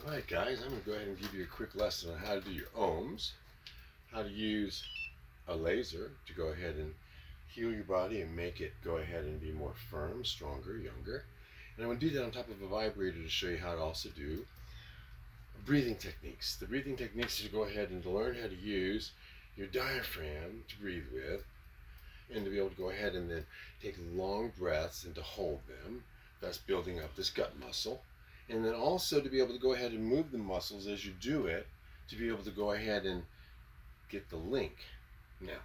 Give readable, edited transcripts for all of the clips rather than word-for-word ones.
Alright guys, I'm going to go ahead and give you a quick lesson on how to do your ohms, how to use a laser to go ahead and heal your body and make it go ahead and be more firm, stronger, younger. And I'm going to do that on top of a vibrator to show you how to also do breathing techniques. The breathing techniques is to go ahead and to learn how to use your diaphragm to breathe with, and to be able to go ahead and then take long breaths and to hold them, thus building up this gut muscle. And then also to be able to go ahead and move the muscles as you do it, to be able to go ahead and get the link. Now,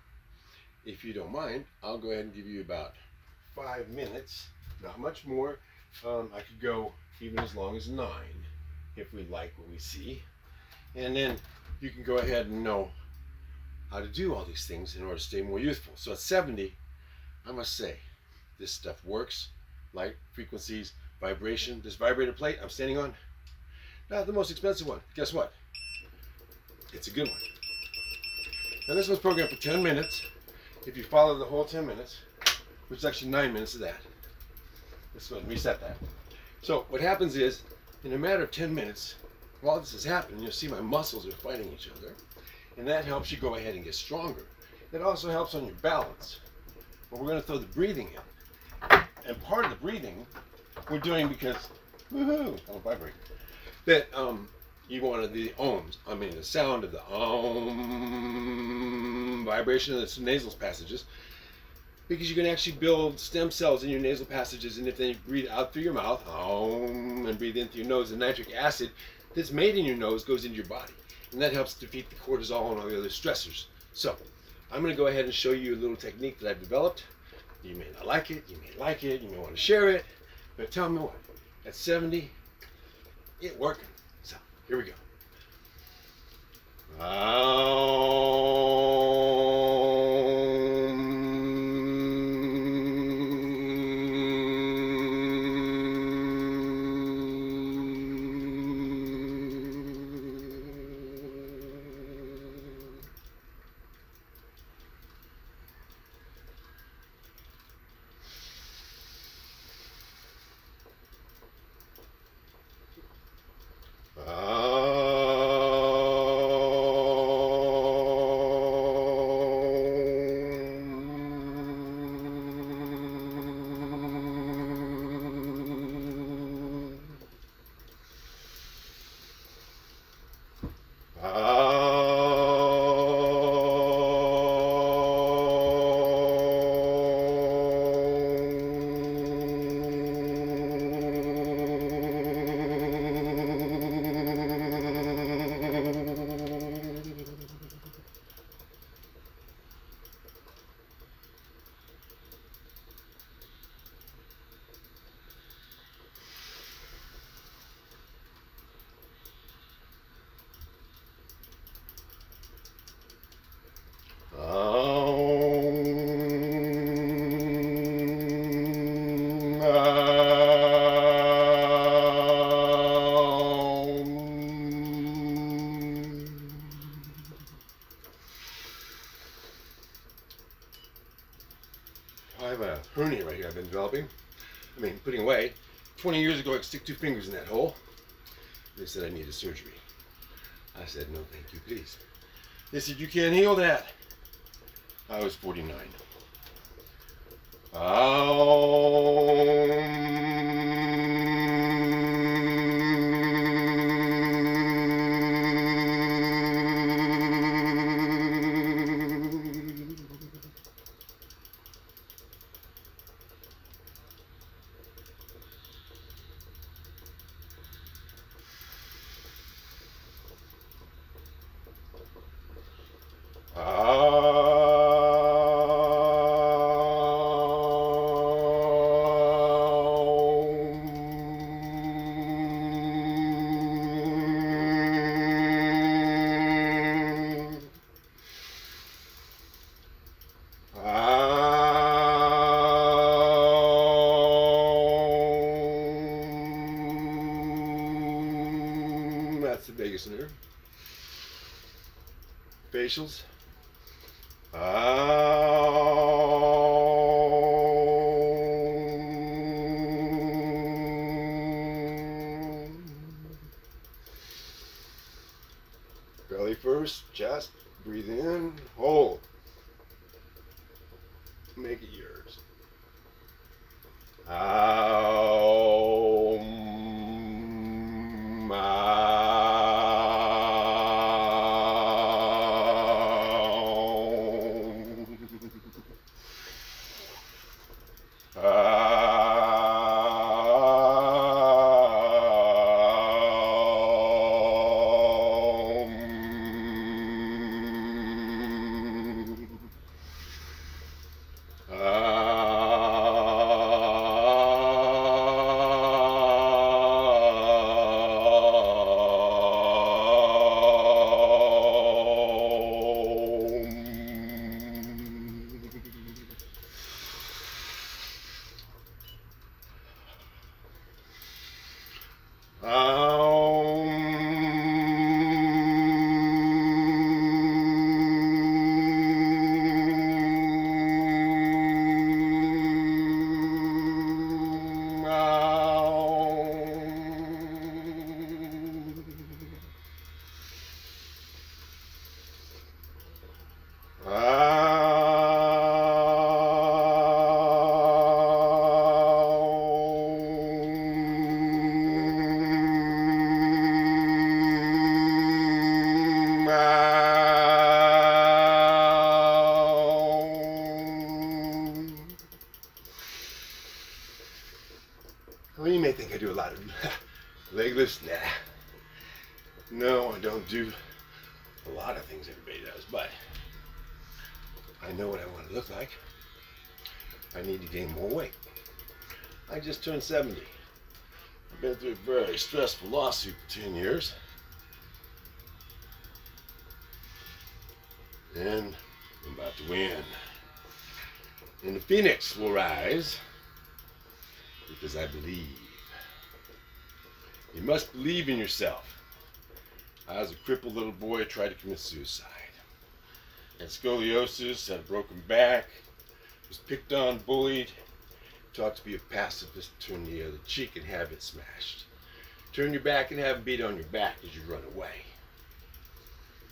if you don't mind, I'll go ahead and give you about 5 minutes, not much more. I could go even as long as 9 if we like what we see. And then you can go ahead and know how to do all these things in order to stay more youthful. So at 70, I must say, this stuff works. Light, frequencies, vibration. This vibrator plate I'm standing on, not the most expensive one. Guess what? It's a good one. Now this one's programmed for 10 minutes. If you follow the whole 10 minutes, which is actually 9 minutes of that. Let's go ahead and reset that. So what happens is, in a matter of 10 minutes, while this is happening, you'll see my muscles are fighting each other. And that helps you go ahead and get stronger. It also helps on your balance. But we're going to throw the breathing in. And part of the breathing we're doing because, woohoo, I'll vibrate, that you wanted the ohms, the sound of the vibration of the nasal passages, because you can actually build stem cells in your nasal passages, and if then you breathe out through your mouth, and breathe in through your nose, the nitric acid that's made in your nose goes into your body, and that helps defeat the cortisol and all the other stressors. So, I'm going to go ahead and show you a little technique that I've developed. You may not like it, you may like it, you may want to share it, but tell me what, at 70, it's working. So, here we go. I have a hernia right here I've been developing. Putting away. 20 years ago I could stick 2 fingers in that hole. They said I needed surgery. I said, no thank you, please. They said, you can't heal that. I was 49. That's the vagus nerve. Facials. arms, chest, breathe in, hold. Make it yours. Well, you may think I do a lot of leg lifts. Nah. No, I don't do a lot of things everybody does, but I know what I want to look like. I need to gain more weight. I just turned 70. I've been through a very stressful lawsuit for 10 years. And I'm about to win. And the phoenix will rise because I believe. You must believe in yourself. I was a crippled little boy, tried to commit suicide. Had scoliosis, had a broken back, was picked on, bullied, taught to be a pacifist, turn the other cheek and have it smashed. Turn your back and have it beat on your back as you run away.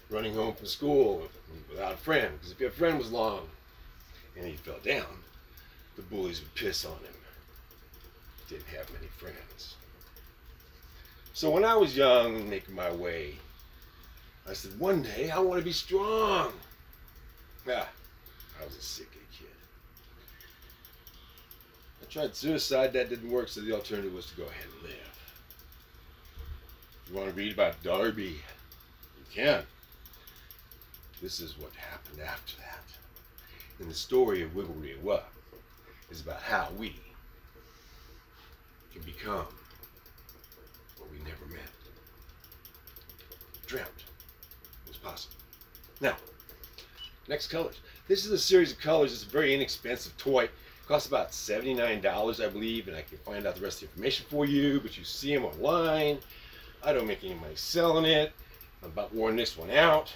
Running home from school without a friend, because if your friend was long and he fell down, the bullies would piss on him. Didn't have many friends. So when I was young and making my way, I said, one day I want to be strong. I was a sick kid. I tried suicide, that didn't work, so the alternative was to go ahead and live. If you want to read about Darby, you can. This is what happened after that. And the story of Wiggle Ree What is about how we can become what we never meant. Dreamt it was possible. Now, next colors. This is a series of colors. It's a very inexpensive toy. It costs about $79, I believe, and I can find out the rest of the information for you, but you see them online. I don't make any money selling it. I'm about wearing this one out.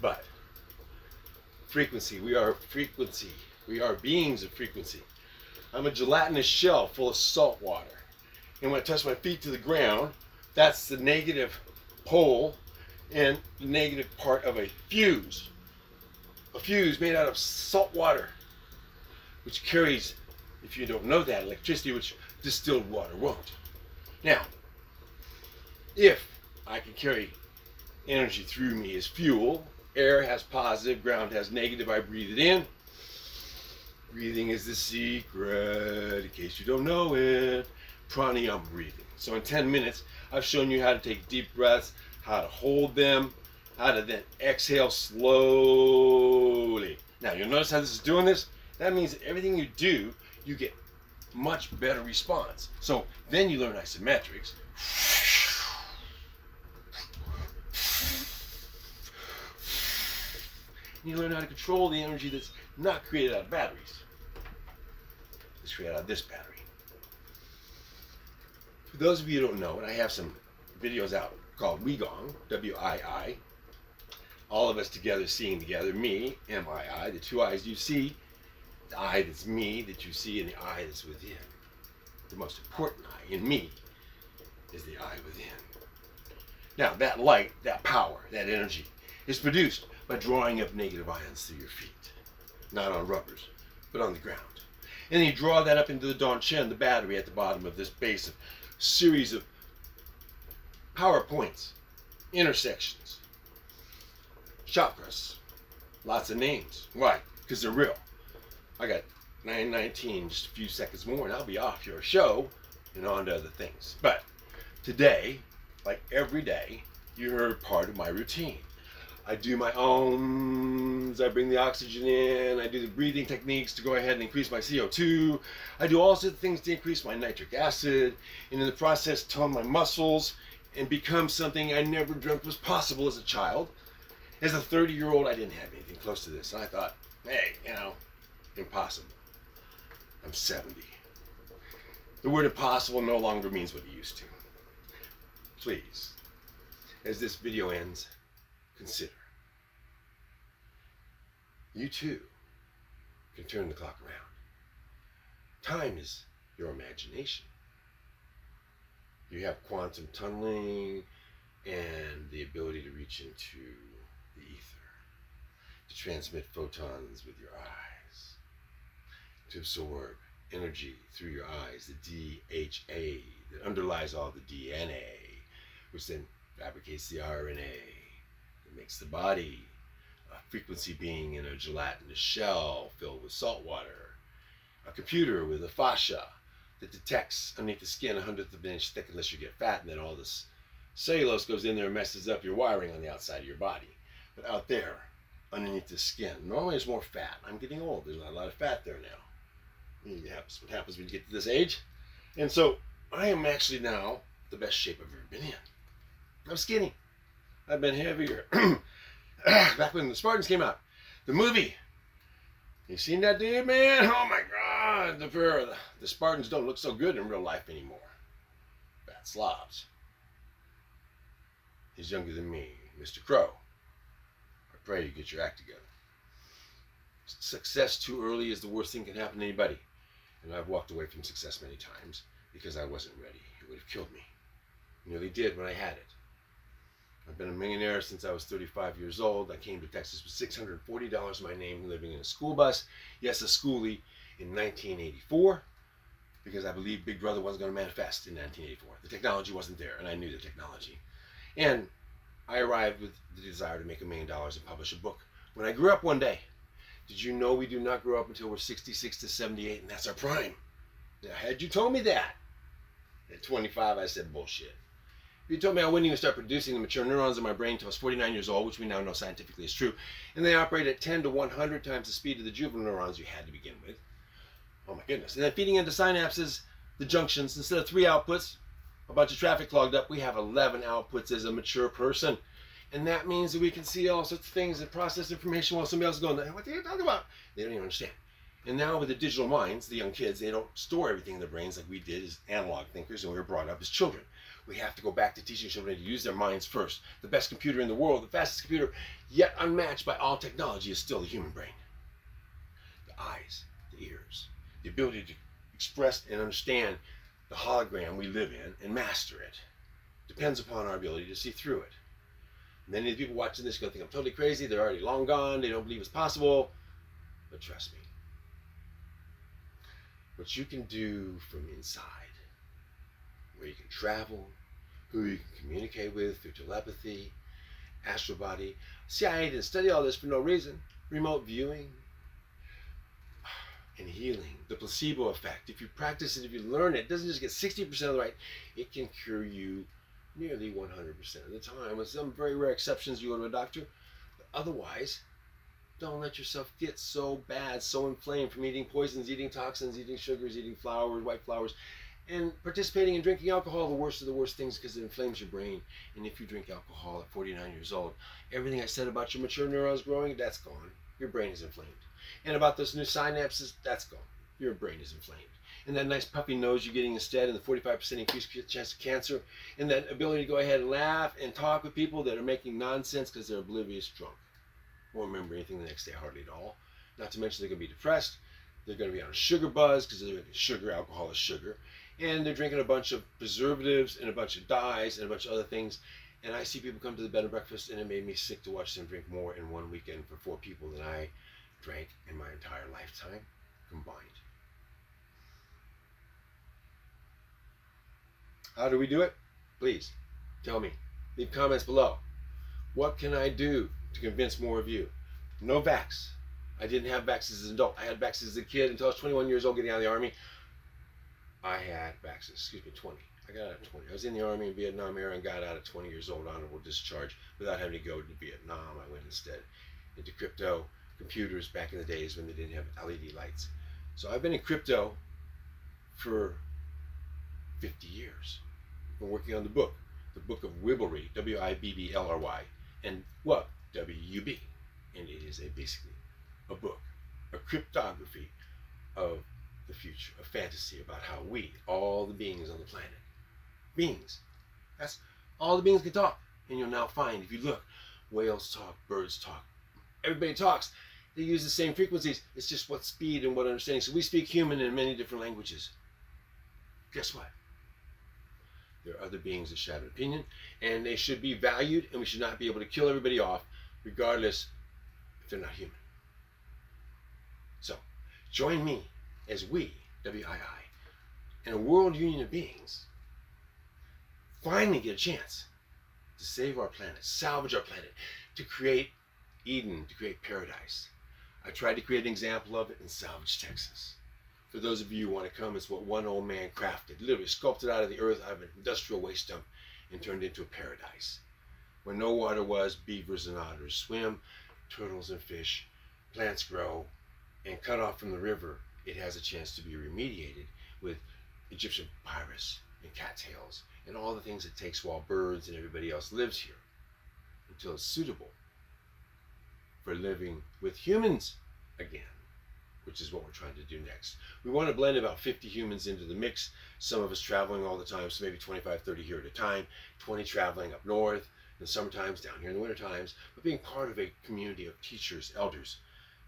But frequency, we are frequency. We are beings of frequency. I'm a gelatinous shell full of salt water. And when I touch my feet to the ground, that's the negative pole and the negative part of a fuse. A fuse made out of salt water, which carries, if you don't know that, electricity, which distilled water won't. Now, if I can carry energy through me as fuel, air has positive, ground has negative, I breathe it in. Breathing is the secret, in case you don't know it. Pranayama breathing. So in 10 minutes, I've shown you how to take deep breaths, how to hold them, how to then exhale slowly. Now, you'll notice how this is doing this. That means that everything you do, you get much better response. So then you learn isometrics. You learn how to control the energy that's not created out of batteries. It's created out of this battery. For those of you who don't know, and I have some videos out called Wigong, W-I-I, all of us together seeing together, me, M-I-I, the two eyes you see, the eye that's me that you see, and the eye that's within. The most important eye in me is the eye within. Now, that light, that power, that energy is produced by drawing up negative ions through your feet. Not on rubbers, but on the ground. And then you draw that up into the Danshen, the battery at the bottom of this base of series of power points, intersections, chakras, lots of names. Why? Because they're real. I got 9:19, just a few seconds more, and I'll be off your show and on to other things. But today, like every day, you're part of my routine. I do my ohms, I bring the oxygen in, I do the breathing techniques to go ahead and increase my CO2. I do all sorts of things to increase my nitric acid, and in the process tone my muscles and become something I never dreamt was possible as a child. As a 30-year-old, I didn't have anything close to this, and I thought, hey, impossible. I'm 70. The word impossible no longer means what it used to. Please, as this video ends, consider. You too can turn the clock around. Time is your imagination. You have quantum tunneling and the ability to reach into the ether, to transmit photons with your eyes, to absorb energy through your eyes, the DHA that underlies all the DNA, which then fabricates the RNA that makes the body a frequency being in a gelatinous shell filled with salt water, a computer with a fascia that detects underneath the skin 1/100 of an inch thick unless you get fat, and then all this cellulose goes in there and messes up your wiring on the outside of your body. But out there, underneath the skin, normally there's more fat. I'm getting old. There's not a lot of fat there now. That's what happens when you get to this age. And so I am actually now the best shape I've ever been in. I'm skinny. I've been heavier. Back when the Spartans came out, the movie. You seen that dude, man? Oh my God. The Spartans don't look so good in real life anymore. Fat slobs. He's younger than me, Mr. Crow. I pray you get your act together. Success too early is the worst thing that can happen to anybody. And I've walked away from success many times because I wasn't ready. It would have killed me. It nearly did when I had it. I've been a millionaire since I was 35 years old. I came to Texas with $640 in my name, living in a school bus. Yes, a schoolie in 1984, because I believed Big Brother wasn't going to manifest in 1984. The technology wasn't there, and I knew the technology. And I arrived with the desire to make $1 million and publish a book. When I grew up one day, did you know we do not grow up until we're 66 to 78, and that's our prime? Now, had you told me that at 25, I said bullshit. If you told me I wouldn't even start producing the mature neurons in my brain until I was 49 years old, which we now know scientifically is true, and they operate at 10 to 100 times the speed of the juvenile neurons you had to begin with. Oh my goodness. And then feeding into synapses, the junctions, instead of 3 outputs, a bunch of traffic clogged up, we have 11 outputs as a mature person. And that means that we can see all sorts of things and process information while somebody else is going, what are you talking about? They don't even understand. And now with the digital minds, the young kids, they don't store everything in their brains like we did as analog thinkers, and we were brought up as children. We have to go back to teaching children to use their minds first. The best computer in the world, the fastest computer, yet unmatched by all technology, is still the human brain. The eyes, the ears, the ability to express and understand the hologram we live in and master it depends upon our ability to see through it. Many of the people watching this are going to think I'm totally crazy. They're already long gone. They don't believe it's possible. But trust me. What you can do from inside, where you can travel, who you can communicate with through telepathy, astral body. CIA didn't study all this for no reason. Remote viewing and healing. The placebo effect. If you practice it, if you learn it, it doesn't just get 60% of the right. It can cure you nearly 100% of the time. With some very rare exceptions, you go to a doctor. But otherwise, don't let yourself get so bad, so inflamed from eating poisons, eating toxins, eating sugars, eating flowers, white flowers, and participating in drinking alcohol, the worst of the worst things, because it inflames your brain. And if you drink alcohol at 49 years old, everything I said about your mature neurons growing, that's gone. Your brain is inflamed. And about those new synapses, that's gone. Your brain is inflamed. And that nice puffy nose you're getting instead, and the 45% increased chance of cancer, and that ability to go ahead and laugh and talk with people that are making nonsense because they're oblivious drunk. Won't remember anything the next day hardly at all. Not to mention they're going to be depressed. They're going to be on a sugar buzz because they're drinking sugar. Alcohol is sugar. And they're drinking a bunch of preservatives and a bunch of dyes and a bunch of other things. And I see people come to the bed and breakfast, and it made me sick to watch them drink more in one weekend for 4 people than I drank in my entire lifetime combined. How do we do it? Please tell me. Leave comments below. What can I do to convince more of you? No vax. I didn't have vax as an adult. I had vax as a kid until I was 21 years old getting out of the Army. I had vax, 20. I got out at 20. I was in the Army in Vietnam era and got out at 20 years old, honorable discharge, without having to go to Vietnam. I went instead into crypto, computers back in the days when they didn't have LED lights. So I've been in crypto for 50 years. I've been working on the book of Wibblery, W-I-B-B-L-R-Y, and what? W-U-B. And it is basically a book, a cryptography of the future, a fantasy about how we, all the beings on the planet, beings, that's all the beings can talk. And you'll now find, if you look, whales talk, birds talk, everybody talks. They use the same frequencies. It's just what speed and what understanding. So we speak human in many different languages. Guess what? There are other beings that shout an opinion, and they should be valued, and we should not be able to kill everybody off, regardless if they're not human. So, join me as we, W-I-I, in a world union of beings, finally get a chance to save our planet, salvage our planet, to create Eden, to create paradise. I tried to create an example of it in Salvage, Texas. For those of you who want to come, it's what one old man crafted, literally sculpted out of the earth, out of an industrial waste dump, and turned into a paradise. Where no water was, beavers and otters swim, turtles and fish, plants grow, and cut off from the river, it has a chance to be remediated with Egyptian papyrus and cattails and all the things it takes while birds and everybody else lives here, until it's suitable for living with humans again, which is what we're trying to do next. We want to blend about 50 humans into the mix, some of us traveling all the time, so maybe 25, 30 here at a time, 20 traveling up north, in the summer times, down here in the winter times, but being part of a community of teachers, elders,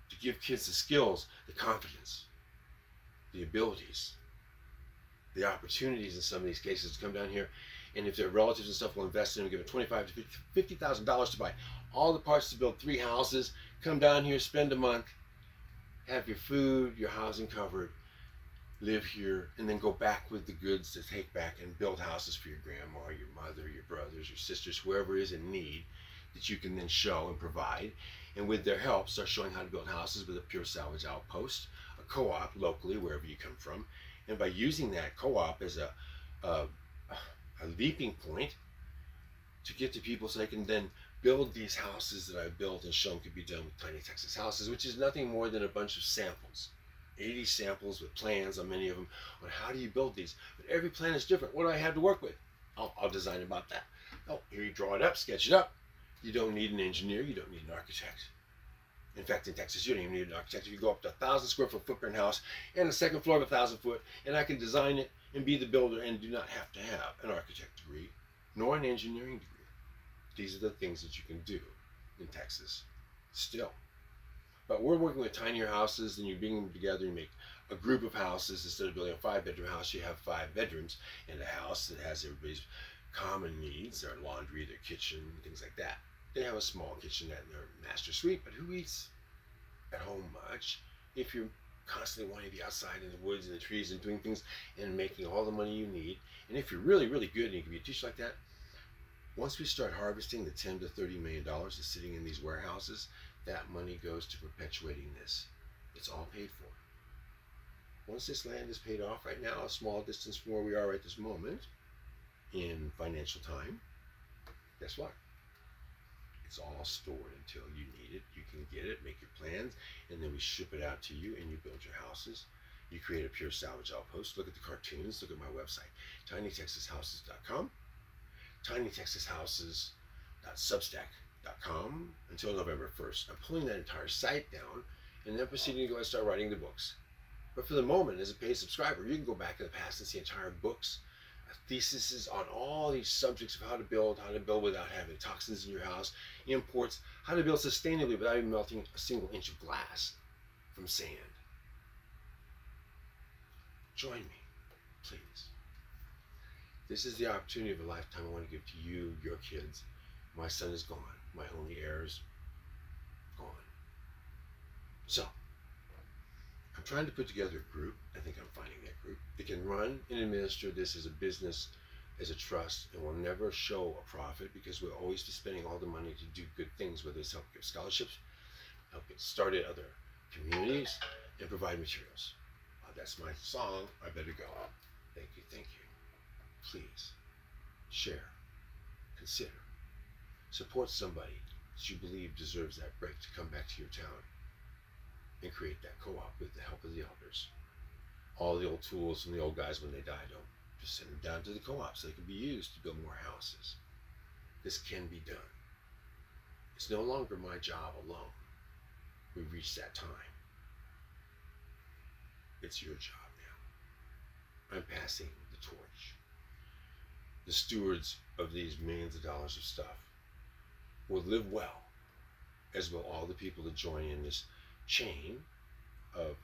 to give kids the skills, the confidence, the abilities, the opportunities in some of these cases to come down here, and if their relatives and stuff will invest in them, give them $25,000 to $50,000 to buy all the parts to build 3 houses, come down here, spend a month, have your food, your housing covered, live here, and then go back with the goods to take back and build houses for your grandma, your mother, your brothers, your sisters, whoever is in need, that you can then show and provide. And with their help, start showing how to build houses with a pure salvage outpost, a co-op locally, wherever you come from. And by using that co-op as a leaping point to get to people so they can then build these houses that I've built and shown could be done with Tiny Texas Houses, which is nothing more than a bunch of samples. 80 samples with plans on many of them on how do you build these. But every plan is different. What do I have to work with? I'll design about that. Oh, here you draw it up, sketch it up. You don't need an engineer. You don't need an architect. In fact, in Texas, you don't even need an architect. If you go up to 1,000 square foot footprint house and a second floor of 1,000 foot, and I can design it and be the builder and do not have to have an architect degree nor an engineering degree. These are the things that you can do in Texas still. But we're working with tinier houses, and you bring them together, you make a group of houses. Instead of building a 5-bedroom house, you have 5 bedrooms in a house that has everybody's common needs, their laundry, their kitchen, things like that. They have a small kitchenette in their master suite, but who eats at home much if you're constantly wanting to be outside in the woods and the trees and doing things and making all the money you need? And if you're really, really good and you can be a teacher like that, once we start harvesting the $10 to $30 million that's sitting in these warehouses, that money goes to perpetuating this. It's all paid for. Once this land is paid off right now, a small distance from where we are at this moment in financial time, guess what? It's all stored until you need it. You can get it, make your plans, and then we ship it out to you and you build your houses. You create a pure salvage outpost. Look at the cartoons. Look at my website, tinytexashouses.com, tinytexashouses.substack.com until November 1st. I'm pulling that entire site down and then proceeding to go and start writing the books. But for the moment, as a paid subscriber, you can go back in the past and see entire books, theses on all these subjects of how to build without having toxins in your house, imports, how to build sustainably without even melting a single inch of glass from sand. Join me, please. This is the opportunity of a lifetime I want to give to you, your kids, My son is gone. My only heir is gone. So, I'm trying to put together a group. I think I'm finding that group that can run and administer this as a business, as a trust, and will never show a profit because we'll always be spending all the money to do good things, whether it's help give scholarships, help get started other communities, and provide materials. That's my song. I better go. Thank you, thank you. Please share, consider, support somebody that you believe deserves that break to come back to your town and create that co-op with the help of the elders. All the old tools from the old guys when they die, don't just send them down to the co-op so they can be used to build more houses. This can be done. It's no longer my job alone. We've reached that time. It's your job now. I'm passing the torch. The stewards of these millions of dollars of stuff will live well, as will all the people that join in this chain of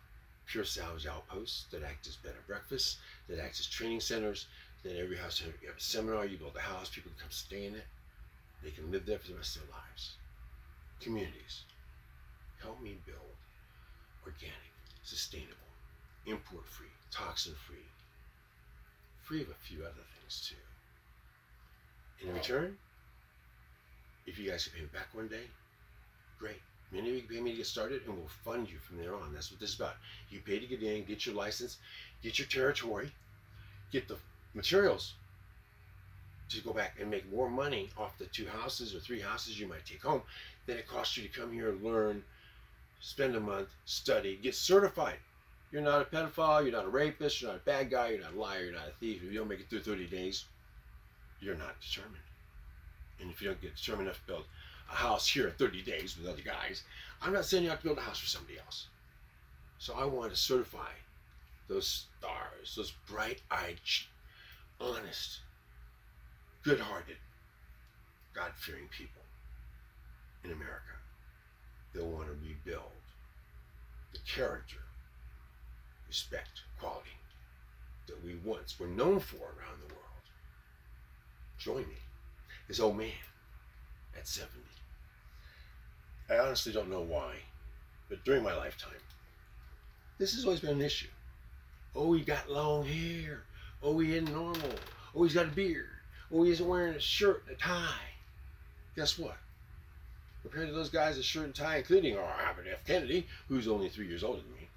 pure salvage outposts that act as bed and breakfasts, that act as training centers, that every house, you have a seminar, you build a house, people can come stay in it. They can live there for the rest of their lives. Communities, help me build organic, sustainable, import-free, toxin-free, free of a few other things too. In return, if you guys can pay me back one day, great. Many of you can pay me to get started and we'll fund you from there on. That's what this is about. You pay to get in, get your license, get your territory, get the materials to go back and make more money off the 2 houses or 3 houses you might take home than it costs you to come here, learn, spend a month, study, get certified. You're not a pedophile, you're not a rapist, you're not a bad guy, you're not a liar, you're not a thief. If you don't make it through 30 days, you're not determined. And if you don't get determined enough to build a house here in 30 days with other guys, I'm not saying you have to build a house for somebody else. So I want to certify those stars, those bright-eyed, honest, good-hearted, God-fearing people in America. They'll want to rebuild the character, respect, quality that we once were known for around the world. Join me, this old man at 70. I honestly don't know why, but during my lifetime, this has always been an issue. Oh, he got long hair. Oh, he isn't normal. Oh, he's got a beard. Oh, he isn't wearing a shirt and a tie. Guess what? Compared to those guys in shirt and tie, including our Robert F. Kennedy, who's only 3 years older than me,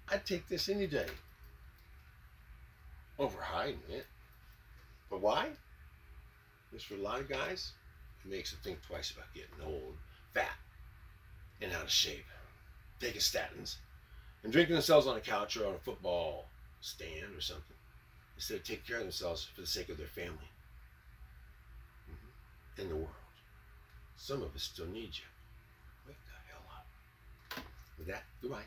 I'd take this any day over hiding it. But why? Because for a lot of guys, it makes them think twice about getting old, fat, and out of shape, taking statins, and drinking themselves on a couch or on a football stand or something, instead of taking care of themselves for the sake of their family and the world. Some of us still need you. Wake the hell up. With that, goodbye.